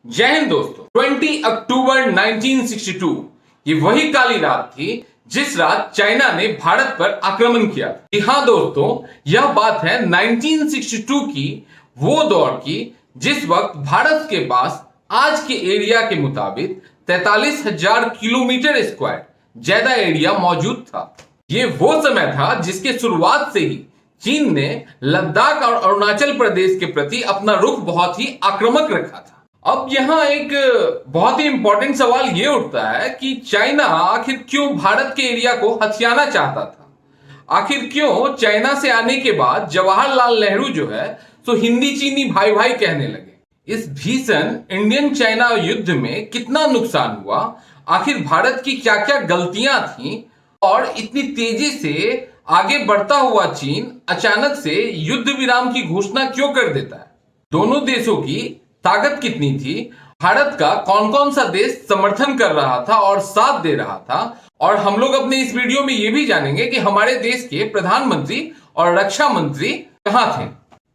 जय हिंद दोस्तों। 20 अक्टूबर 1962 ये वही काली रात थी जिस रात चाइना ने भारत पर आक्रमण किया। जी हाँ दोस्तों, यह बात है 1962 की, वो दौर की जिस वक्त भारत के पास आज के एरिया के मुताबिक 43,000 किलोमीटर स्क्वायर ज्यादा एरिया मौजूद था। ये वो समय था जिसके शुरुआत से ही चीन ने लद्दाख और अरुणाचल प्रदेश के प्रति अपना रुख बहुत ही आक्रामक रखा था। अब यहां एक बहुत ही इंपॉर्टेंट सवाल यह उठता है कि चाइना आखिर क्यों भारत के एरिया को हथियाना चाहता था। आखिर क्यों चाइना से आने के बाद जवाहरलाल नेहरू जो है तो हिंदी चीनी भाई भाई कहने लगे। इस भीषण इंडियन चाइना युद्ध में कितना नुकसान हुआ, आखिर भारत की क्या क्या गलतियां थी और इतनी तेजी से आगे बढ़ता हुआ चीन अचानक से युद्ध विराम की घोषणा क्यों कर देता है। दोनों देशों की ताकत कितनी थी, भारत का कौन कौन सा देश समर्थन कर रहा था और साथ दे रहा था, और हम लोग अपने इस वीडियो में यह भी जानेंगे कि हमारे देश के प्रधानमंत्री और रक्षा मंत्री कहां थे।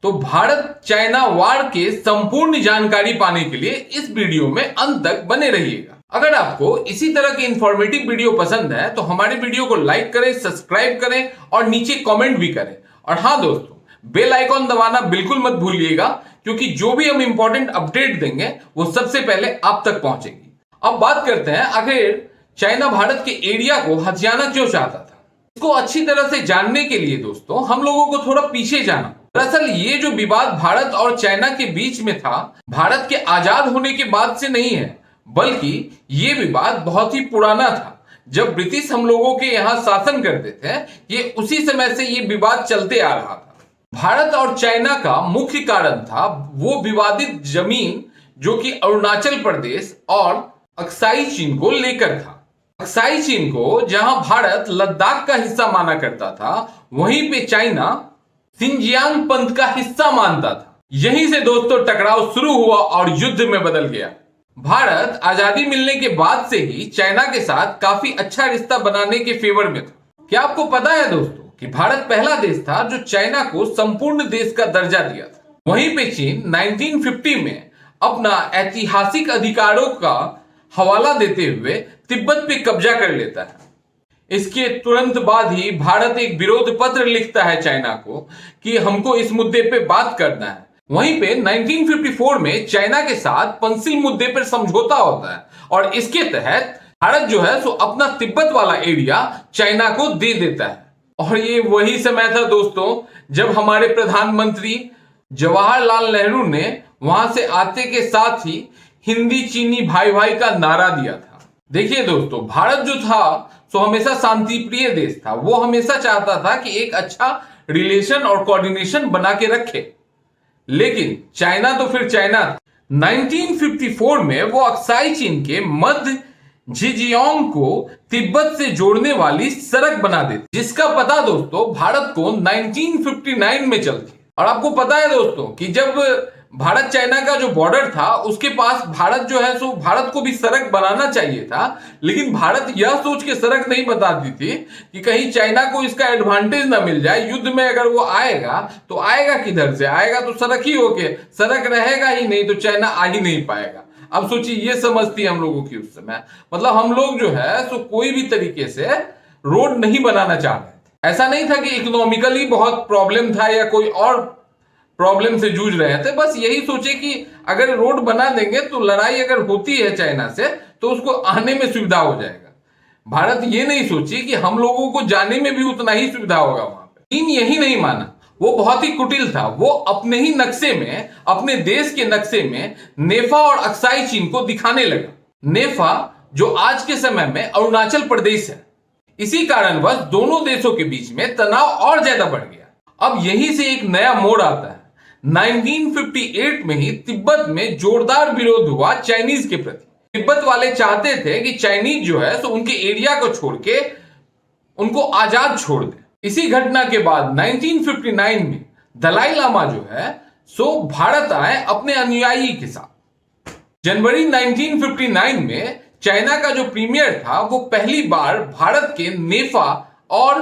तो भारत चाइना वार के संपूर्ण जानकारी पाने के लिए इस वीडियो में अंत तक बने रहिएगा। अगर आपको इसी तरह की इंफॉर्मेटिव वीडियो पसंद है तो हमारे वीडियो को लाइक करें, सब्सक्राइब करें और नीचे कमेंट भी करें। और हाँ दोस्तों, बेल आइकॉन दबाना बिल्कुल मत भूलिएगा, क्योंकि जो भी हम इंपॉर्टेंट अपडेट देंगे वो सबसे पहले आप तक पहुंचेगी। अब बात करते हैं आखिर चाइना भारत के एरिया को हथियाना क्यों चाहता था। इसको अच्छी तरह से जानने के लिए दोस्तों हम लोगों को थोड़ा पीछे जाना। दरअसल ये जो विवाद भारत और चाइना के बीच में था, भारत के आजाद होने के बाद से नहीं है, बल्कि ये विवाद बहुत ही पुराना था। जब ब्रिटिश हम लोगों के यहाँ शासन करते थे, ये उसी समय से ये विवाद चलते आ रहा था। भारत और चाइना का मुख्य कारण था वो विवादित जमीन जो कि अरुणाचल प्रदेश और अक्साई चीन को लेकर था। अक्साई चीन को जहां भारत लद्दाख का हिस्सा माना करता था, वहीं पे चाइना सिंजियांग पंथ का हिस्सा मानता था। यहीं से दोस्तों टकराव शुरू हुआ और युद्ध में बदल गया। भारत आजादी मिलने के बाद से ही चाइना के साथ काफी अच्छा रिश्ता बनाने के फेवर में था। क्या आपको पता है दोस्तों कि भारत पहला देश था जो चाइना को संपूर्ण देश का दर्जा दिया था। वहीं पे चीन 1950 में अपना ऐतिहासिक अधिकारों का हवाला देते हुए तिब्बत पे कब्जा कर लेता है। इसके तुरंत बाद ही भारत एक विरोध पत्र लिखता है चाइना को कि हमको इस मुद्दे पे बात करना है। वहीं पे 1954 में चाइना के साथ पंसिल मुद्दे पर समझौता होता है और इसके तहत भारत जो है सो अपना तिब्बत वाला एरिया चाइना को दे देता है। और ये वही समय था दोस्तों जब हमारे प्रधानमंत्री जवाहरलाल नेहरू ने वहां से आते के साथ ही हिंदी चीनी भाई भाई का नारा दिया था। देखिए दोस्तों, भारत जो था सो हमेशा शांति प्रिय देश था। वो हमेशा चाहता था कि एक अच्छा रिलेशन और कोऑर्डिनेशन बना के रखे, लेकिन चाइना तो फिर चाइना था। 1954 में वो अक्साई चीन के मध्य झिजियांग को तिब्बत से जोड़ने वाली सड़क बना देती, जिसका पता दोस्तों भारत को 1959 में चलती। और आपको पता है दोस्तों कि जब भारत चाइना का जो बॉर्डर था उसके पास भारत जो है सो भारत को भी सड़क बनाना चाहिए था, लेकिन भारत यह सोच के सड़क नहीं बताती थी कि कहीं चाइना को इसका एडवांटेज ना मिल जाए। युद्ध में अगर वो आएगा तो आएगा किधर से, आएगा तो सड़क ही होके, सड़क रहेगा ही नहीं तो चाइना आ ही नहीं पाएगा। अब सोचिए ये समझ थी हम लोगों की उस समय। मतलब हम लोग जो है सो कोई भी तरीके से रोड नहीं बनाना चाह रहे थे। ऐसा नहीं था कि इकोनॉमिकली बहुत प्रॉब्लम था या कोई और प्रॉब्लम से जूझ रहे थे। बस यही सोचे कि अगर रोड बना देंगे तो लड़ाई अगर होती है चाइना से तो उसको आने में सुविधा हो जाएगा। भारत ये नहीं सोची कि हम लोगों को जाने में भी उतना ही सुविधा होगा वहां पे। चीन यही नहीं माना, वो बहुत ही कुटिल था। वो अपने ही नक्शे में, अपने देश के नक्शे में नेफा और अक्साई चीन को दिखाने लगा। नेफा जो आज के समय में अरुणाचल प्रदेश है। इसी कारणवश दोनों देशों के बीच में तनाव और ज्यादा बढ़ गया। अब यहीं से एक नया मोड़ आता है। 1958 में ही तिब्बत में जोरदार विरोध हुआ चाइनीज के प्रति। तिब्बत वाले चाहते थे कि चाइनीज जो है तो उनके एरिया को छोड़ के उनको आजाद छोड़ दे। इसी घटना के बाद 1959 में दलाई लामा जो है सो भारत आए अपने अनुयायी के साथ। जनवरी 1959 में चाइना का जो प्रीमियर था वो पहली बार भारत के नेफा और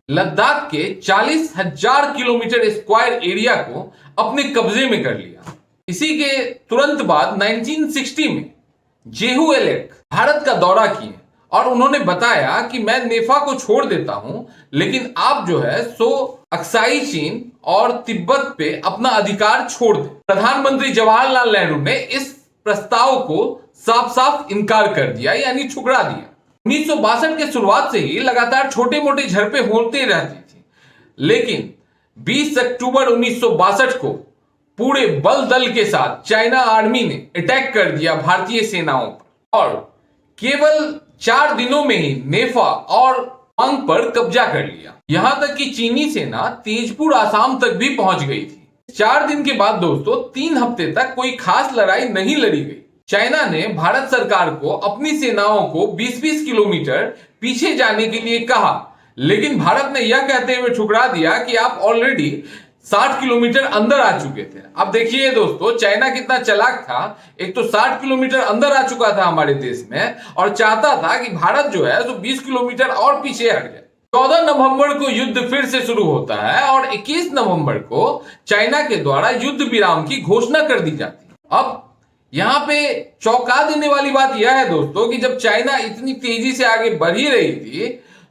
लद्दाख के 40,000 किलोमीटर स्क्वायर एरिया को अपने कब्जे में कर लिया। इसी के तुरंत बाद 1960 में जेहू एलेक भारत का दौरा किए और उन्होंने बताया कि मैं नेफा को छोड़ देता हूं, लेकिन आप जो है सो अक्साई चीन और तिब्बत पे अपना अधिकार छोड़ दें। प्रधानमंत्री जवाहरलाल नेहरू ने इस प्रस्ताव को साफ साफ इनकार कर दिया, यानी ठुकरा दिया। 1962 के शुरुआत से ही लगातार छोटे मोटे झड़पें होते रहती थी, लेकिन 20 अक्टूबर 1962 को पूरे बल दल के साथ चाइना आर्मी ने अटैक कर दिया भारतीय सेनाओं पर और केवल 4 दिनों में ही नेफा और तवांग पर कब्जा कर लिया। यहां तक कि चीनी सेना तेजपुर आसाम तक भी पहुंच गई थी। 4 दिन के बाद दोस्तों 3 हफ्ते तक कोई खास लड़ाई नहीं लड़ी गई। चाइना ने भारत सरकार को अपनी सेनाओं को 20-20 किलोमीटर पीछे जाने के लिए कहा, लेकिन भारत ने यह कहते हुए ठुकरा दिया कि आप ऑलरेडी 60 किलोमीटर अंदर आ चुके थे। अब देखिए दोस्तों, चाइना कितना चालाक था। एक तो 60 किलोमीटर अंदर आ चुका था हमारे देश में और चाहता था कि भारत जो है तो 20 किलोमीटर और पीछे हट जाए। 14 नवंबर को युद्ध फिर से शुरू होता है और 21 नवंबर को चाइना के द्वारा युद्ध विराम की घोषणा कर दी जाती है। अब यहां पे चौंका देने वाली बात यह है दोस्तों कि जब चाइना इतनी तेजी से आगे बढ़ ही रही थी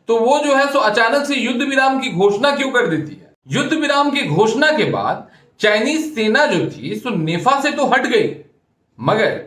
तो वो जो है सो अचानक से युद्ध विराम की घोषणा क्यों कर देती है। युद्ध विराम की घोषणा के बाद चाइनीज सेना जो थी सो नेफा से तो हट गई, मगर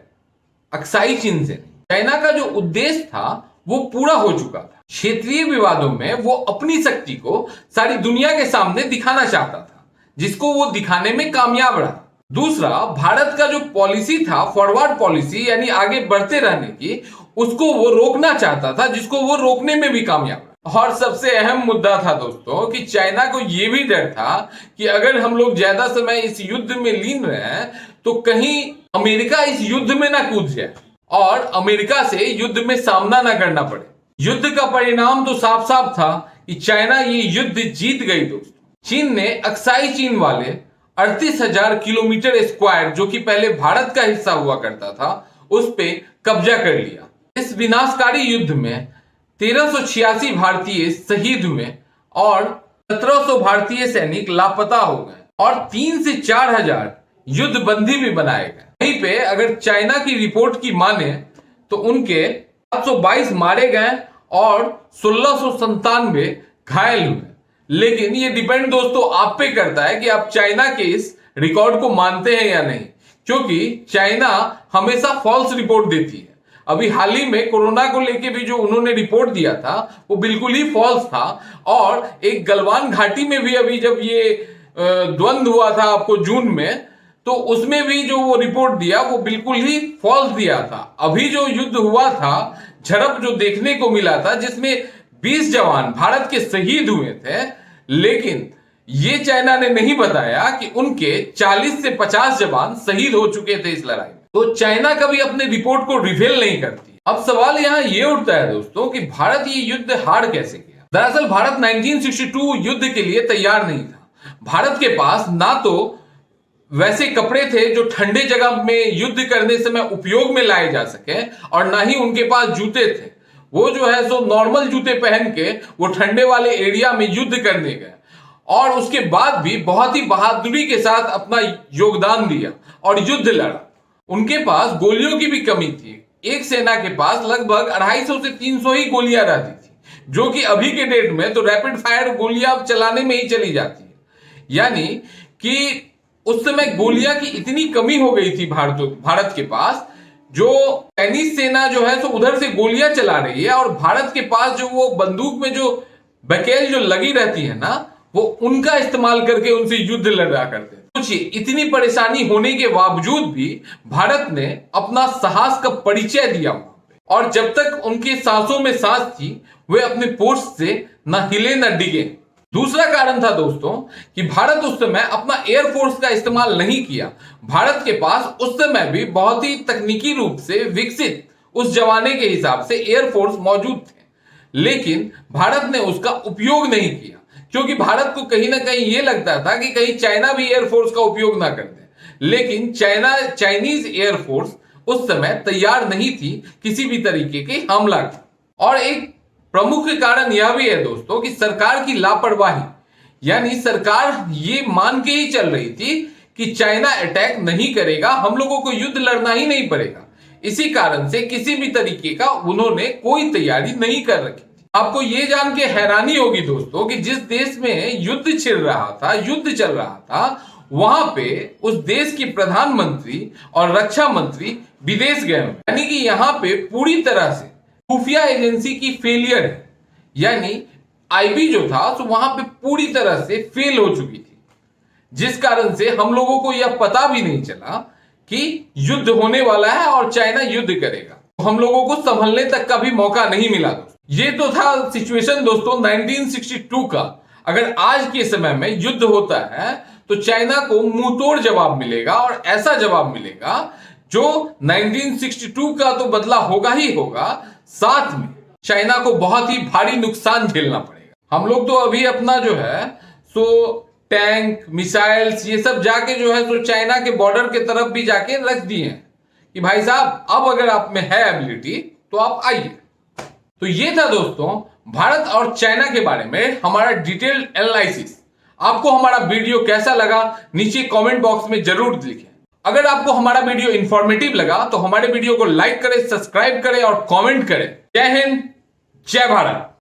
अक्साई चीन से नहीं। चाइना का जो उद्देश्य था वो पूरा हो चुका था। क्षेत्रीय विवादों में वो अपनी शक्ति को सारी दुनिया के सामने दिखाना चाहता था, जिसको वो दिखाने में कामयाब रहा। दूसरा, भारत का जो पॉलिसी था फॉरवर्ड पॉलिसी, यानी आगे बढ़ते रहने की, उसको वो रोकना चाहता था, जिसको वो रोकने में भी कामयाब रहा। और सबसे अहम मुद्दा था दोस्तों कि चाइना को यह भी डर था कि अगर हम लोग ज्यादा समय इस युद्ध में लीन रहे तो कहीं अमेरिका इस युद्ध में ना कूद जाए और अमेरिका से युद्ध में सामना ना करना पड़े। युद्ध का परिणाम तो साफ साफ था कि चाइना ये युद्ध जीत गई दोस्तों। चीन ने अक्साई चीन वाले 38,000 किलोमीटर स्क्वायर, जो कि पहले भारत का हिस्सा हुआ करता था, उस पे कब्जा कर लिया। इस विनाशकारी युद्ध में 1386 भारतीय शहीद हुए और 1700 भारतीय सैनिक लापता हो गए और 3 से 4,000 युद्ध बंदी भी बनाए गए। वहीं पे अगर चाइना की रिपोर्ट की माने तो उनके 722 मारे गए और 1697 घायल हुए। लेकिन ये डिपेंड दोस्तों आप पे करता है कि आप चाइना के इस रिकॉर्ड को मानते हैं या नहीं, क्योंकि चाइना हमेशा फॉल्स रिपोर्ट देती है। अभी हाल ही में कोरोना को लेके भी जो उन्होंने रिपोर्ट दिया था वो बिल्कुल ही फॉल्स था और एक गलवान घाटी में भी अभी जब ये द्वंद्व हुआ था आपको जून में, तो उसमें भी जो वो रिपोर्ट दिया वो बिल्कुल ही फॉल्स दिया था। अभी जो युद्ध हुआ था, झड़प जो देखने को मिला था जिसमें 20 जवान भारत के शहीद हुए थे, लेकिन ये चाइना ने नहीं बताया कि उनके 40 से 50 जवान शहीद हो चुके थे इस लड़ाई में। तो चाइना कभी अपने रिपोर्ट को रिवील नहीं करती। अब सवाल यहां ये उठता है दोस्तों कि भारत ये युद्ध हार कैसे गया। दरअसल भारत 1962 युद्ध के लिए तैयार नहीं था। भारत के पास ना तो वैसे कपड़े थे जो ठंडे जगह में युद्ध करने समय उपयोग में लाए जा सके और ना ही उनके पास जूते थे। वो जो है सो नॉर्मल जूते पहन के वो ठंडे वाले एरिया में युद्ध करने गए और उसके बाद भी बहुत ही बहादुरी के साथ अपना योगदान दिया और युद्ध लड़ा। उनके पास गोलियों की भी कमी थी। एक सेना के पास लगभग 250 से 300 ही गोलियां रहती थी, जो कि अभी के डेट में तो रैपिड फायर गोलियां चलाने में ही चली जाती है। यानी कि उस समय गोलियां की इतनी कमी हो गई थी भारत के पास, जो चाइनीज सेना जो है तो उधर से गोलियां चला रही है और भारत के पास जो वो बंदूक में जो बकेल जो लगी रहती है ना, वो उनका इस्तेमाल करके उनसे युद्ध लड़ा करते। सोचिए, इतनी परेशानी होने के बावजूद भी भारत ने अपना साहस का परिचय दिया और जब तक उनके सांसों में सांस थी वे अपने पोस्ट से न हिले न डिगे। दूसरा कारण था दोस्तों कि भारत उस समय अपना एयरफोर्स का इस्तेमाल नहीं किया। भारत के पास उस समय भी बहुत ही तकनीकी रूप से विकसित उस जमाने के हिसाब से एयरफोर्स मौजूद थे, लेकिन भारत ने उसका उपयोग नहीं किया क्योंकि भारत को कहीं ना कहीं यह लगता था कि कहीं चाइना भी एयरफोर्स का उपयोग ना कर दे। लेकिन चाइनीज एयरफोर्स उस समय तैयार नहीं थी किसी भी तरीके के हमला की। और एक प्रमुख कारण यह भी है दोस्तों कि सरकार की लापरवाही, यानी सरकार ये मान के ही चल रही थी कि चाइना अटैक नहीं करेगा, हम लोगों को युद्ध लड़ना ही नहीं पड़ेगा। इसी कारण से किसी भी तरीके का उन्होंने कोई तैयारी नहीं कर रखी। आपको यह जान के हैरानी होगी दोस्तों कि जिस देश में युद्ध छिड़ रहा था, युद्ध चल रहा था, वहां पे उस देश की प्रधानमंत्री और रक्षा मंत्री विदेश गए, यानी कि यहां पे पूरी तरह से खुफिया एजेंसी की फेलियर है। यानी आईबी जो था तो वहां पे पूरी तरह से फेल हो चुकी थी, जिस कारण से हम लोगों को यह पता भी नहीं चला कि युद्ध होने वाला है और चाइना युद्ध करेगा। हम लोगों को संभलने तक का भी मौका नहीं मिला दोस्तों। ये तो था सिचुएशन दोस्तों 1962 का। अगर आज के समय में युद्ध होता है तो चाइना को मुंहतोड़ जवाब मिलेगा, और ऐसा जवाब मिलेगा जो 1962 का तो बदला होगा ही होगा, साथ में चाइना को बहुत ही भारी नुकसान झेलना पड़ेगा। हम लोग तो अभी अपना जो है सो टैंक, मिसाइल्स, ये सब जाके जो है तो चाइना के बॉर्डर के तरफ भी जाके रख दिए हैं कि भाई साहब अब अगर आप में है एबिलिटी तो आप आइए। तो ये था दोस्तों भारत और चाइना के बारे में हमारा डिटेल्ड एनालिसिस। आपको हमारा वीडियो कैसा लगा नीचे कमेंट बॉक्स में जरूर लिखें। अगर आपको हमारा वीडियो इंफॉर्मेटिव लगा तो हमारे वीडियो को लाइक करें, सब्सक्राइब करें और कमेंट करें। जय हिंद, जय भारत।